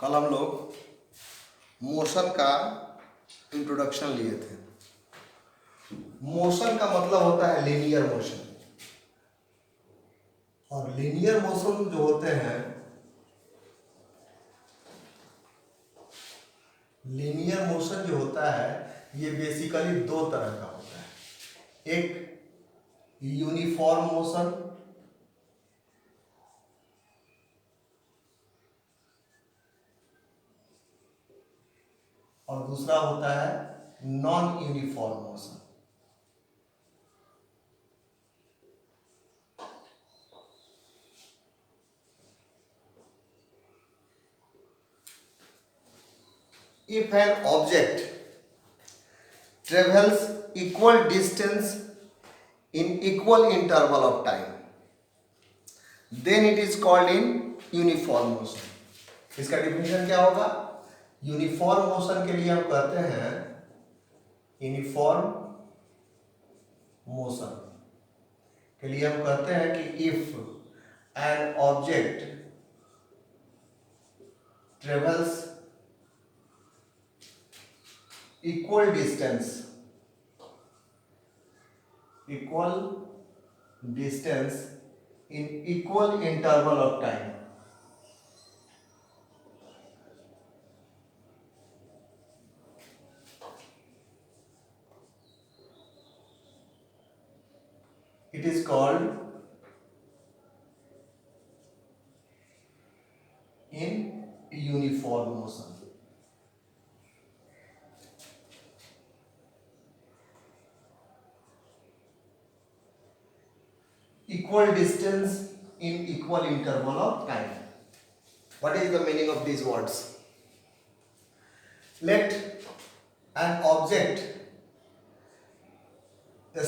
कल हम लोग मोशन का इंट्रोडक्शन लिए थे। मोशन का मतलब होता है लीनियर मोशन, और लीनियर मोशन जो होते हैं, लीनियर मोशन जो होता है ये बेसिकली दो तरह का होता है। एक यूनिफॉर्म मोशन और दूसरा होता है non uniform motion. If an object travels equal distance in equal interval of time, then it is called in uniform motion. इसका डिफिनेशन क्या होगा? यूनिफॉर्म मोशन के लिए हम कहते हैं यूनिफॉर्म मोशन के लिए हम कहते हैं कि if an object travels equal distance in equal interval of time, it is called in uniform motion. Equal distance in equal interval of time. What is the meaning of these words? Let an object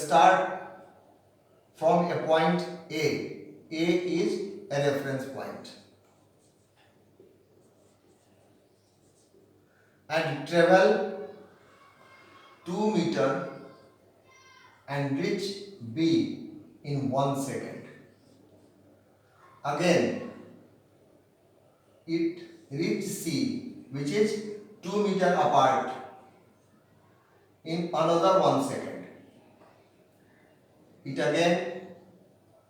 start from a point A. A is a reference point, and travel 2 meter and reach B in 1 second. Again, it reached C, which is 2 meter apart, in another 1 second. It again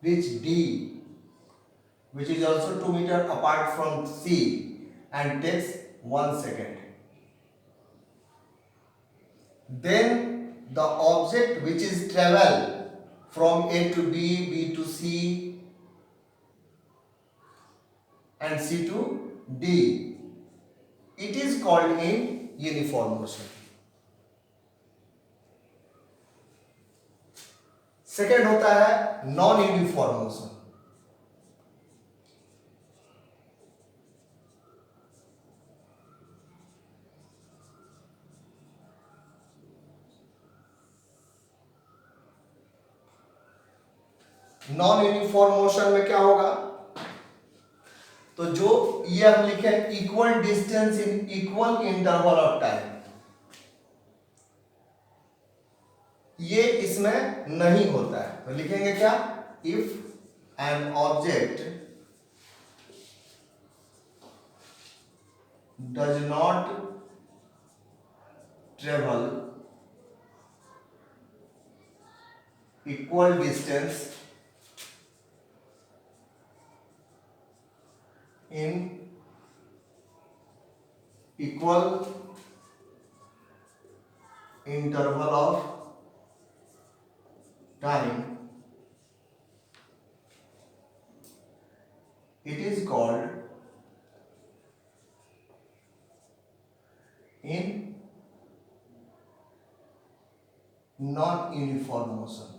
reached D, which is also 2 meter apart from C, and takes 1 second. Then the object which is travel from A to B, B to C, and C to D, it is called in uniform motion. Second होता है non uniform motion. Non uniform motion में क्या होगा? तो जो ये हम लिखे equal distance in equal interval of time, ये इसमें नहीं होता है। तो लिखेंगे क्या? If an object does not travel equal distance in equal interval of time, it is called in non-uniform motion.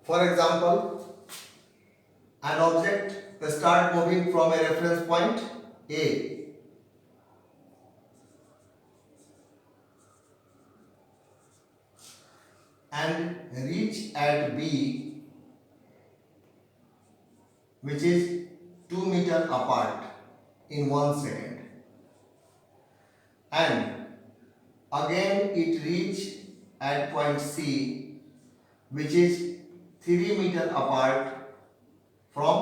For example, an object start moving from a reference point A and reach at B, which is 2 meter apart, in 1 second, and again it reach at point C, which is 3 meter apart from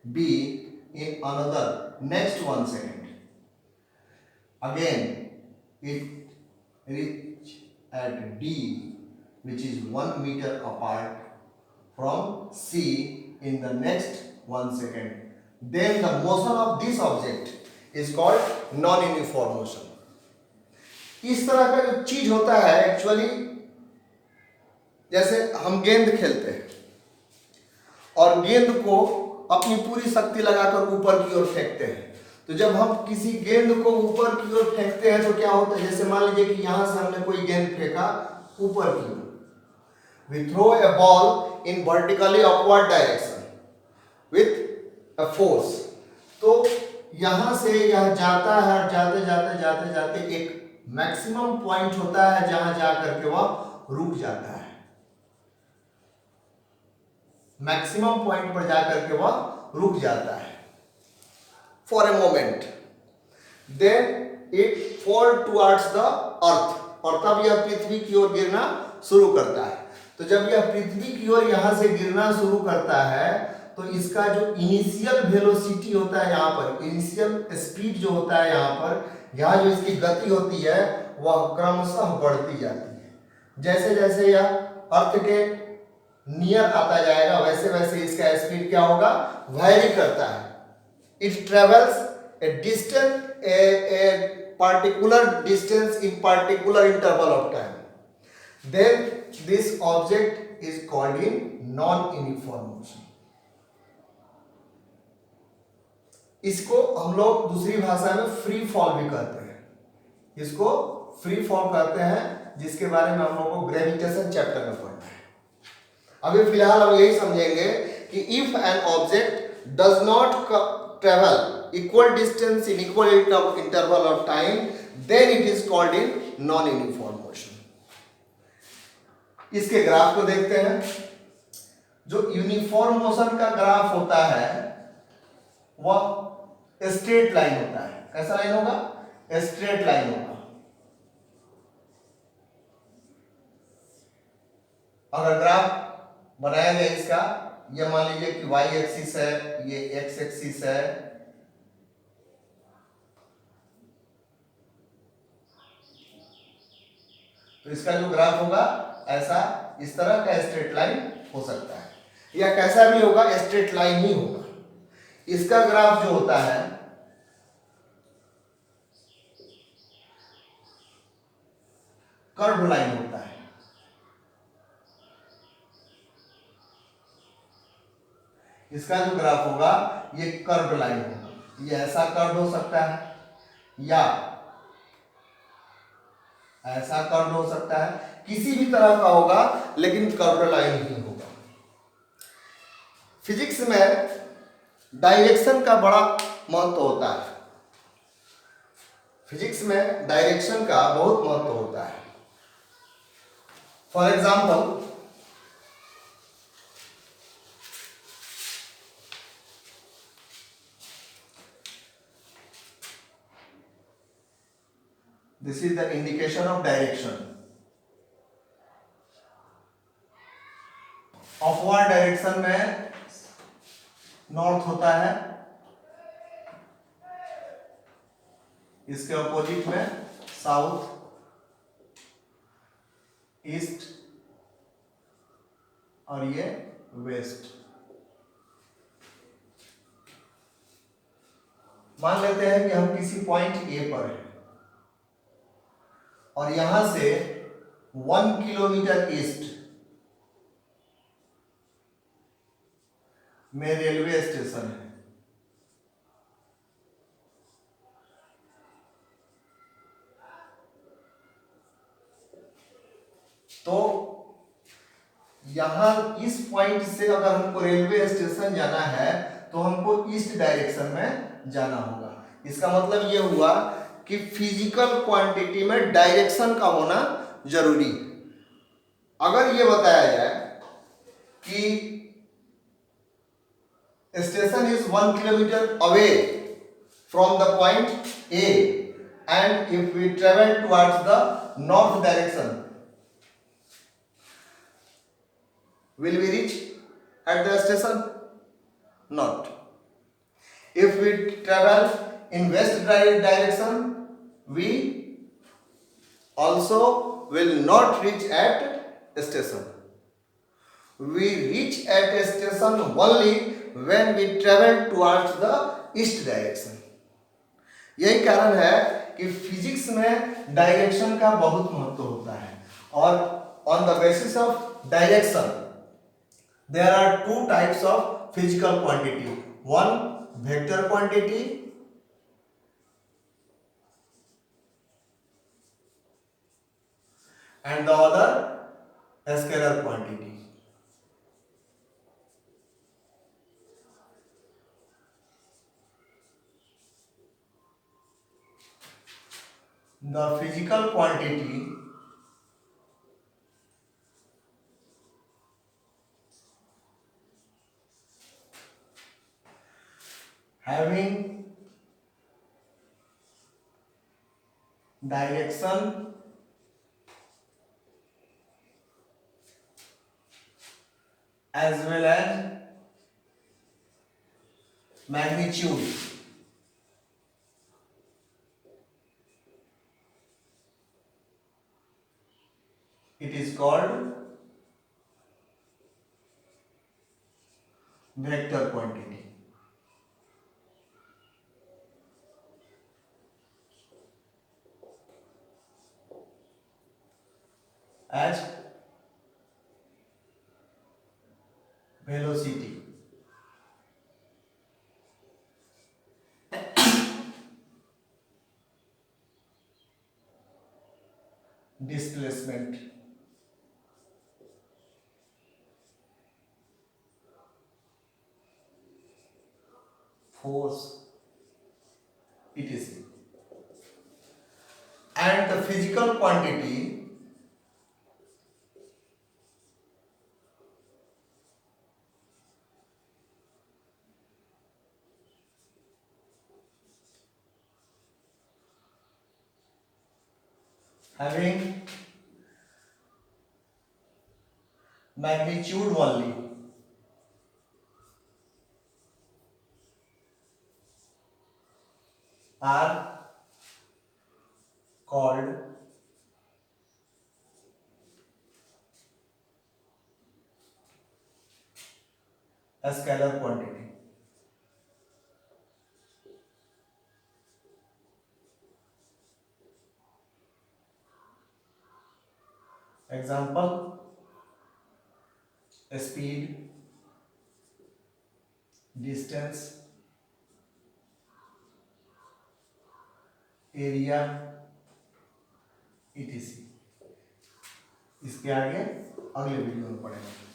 B in another next 1 second. Again it reach at D which is 1 meter apart from C in the next 1 second. Then the motion of this object is called non-uniform motion. इस तरह का जो चीज होता है actually, जैसे हम गेंद खेलते हैं और गेंद को अपनी पूरी शक्ति लगाकर ऊपर की ओर फेंकते हैं, तो जब हम किसी गेंद को ऊपर की ओर फेंकते हैं तो क्या होता है, जैसे मान लीजिए कि यहां से हमने कोई गेंद फेंका ऊपर की ओर, we throw a ball in vertically upward direction with a force, तो यहां से यह जाता है, जाते जाते जाते जाते एक मैक्सिमम पॉइंट होता है जहां जाकर के वह रुक जाता है, मैक्सिमम पॉइंट पर जाकर के वह रुक जाता है for a moment, then it fall towards the earth, और तब यह पृथ्वी की ओर गिरना शुरू करता है। तो जब यह पृथ्वी की ओर यहां से गिरना शुरू करता है तो इसका जो इनिशियल वेलोसिटी होता है, यहाँ पर इनिशियल स्पीड जो होता है, यहाँ जो इसकी गति होती है वह क्रमशः बढ़ती जाती है। जैसे जैसे यह अर्थ के नियर आता जाएगा वैसे वैसे इसका स्पीड क्या होगा, वैरी करता है। It travels A distance A particular distance in particular interval of time, then this object is called in non-uniform motion. इसको हम लोग दूसरी भाषा में फ्री फॉल भी कहते हैं, इसको फ्री फॉल कहते हैं, जिसके बारे में हम लोग को ग्रेविटेशन चैप्टर में पढ़ना है। अभी फिलहाल हम यही समझेंगे कि if an object does not travel equal distance in equal interval of time, then it is called in non-uniform motion. इसके ग्राफ को देखते हैं। जो यूनिफॉर्म मोशन का ग्राफ होता है वह स्ट्रेट लाइन होता है। कैसा लाइन होगा, स्ट्रेट लाइन होगा। अगर ग्राफ बनाया गया इसका, ये मान लीजिए कि y एक्सिस है, ये x एक्सिस है, तो इसका जो ग्राफ होगा ऐसा इस तरह का स्ट्रेट लाइन हो सकता है, या कैसा भी होगा स्ट्रेट लाइन ही होगा। इसका ग्राफ जो होता है कर्व लाइन होता है। इसका जो ग्राफ होगा ये कर्व लाइन होगा, ये ऐसा कर्व हो सकता है या ऐसा कर्व हो सकता है, किसी भी तरह का होगा लेकिन कर्व लाइन ही होगा। फिजिक्स में डायरेक्शन का बड़ा महत्व होता है, फिजिक्स में डायरेक्शन का बहुत महत्व होता है। For example, this is the indication of direction. Upward direction में नॉर्थ होता है, इसके अपोजिट में साउथ, ईस्ट और ये वेस्ट। मान लेते हैं कि हम किसी पॉइंट ए पर हैं और यहां से 1 किलोमीटर ईस्ट में रेलवे स्टेशन है। तो यहां इस पॉइंट से अगर हमको रेलवे स्टेशन जाना है तो हमको ईस्ट डायरेक्शन में जाना होगा। इसका मतलब यह हुआ कि फिजिकल क्वांटिटी में डायरेक्शन का होना जरूरी है। अगर यह बताया जाए कि station is 1 kilometre away from the point A and if we travel towards the north direction, will we reach at the station? Not. If we travel in west direction, we also will not reach at station. We reach at a station only when we travel towards the east direction. यही कारण है कि physics में direction का बहुत महत्व होता है और on the basis of direction there are two types of physical quantity. One vector quantity and the other scalar quantity. The physical quantity having direction as well as magnitude it is called vector quantity. As velocity, displacement, force, etc. And the physical quantity having magnitude only are called a scalar quantity. Example: speed, distance, area, etc. इसके आगे अगले video में पढ़ेंगे.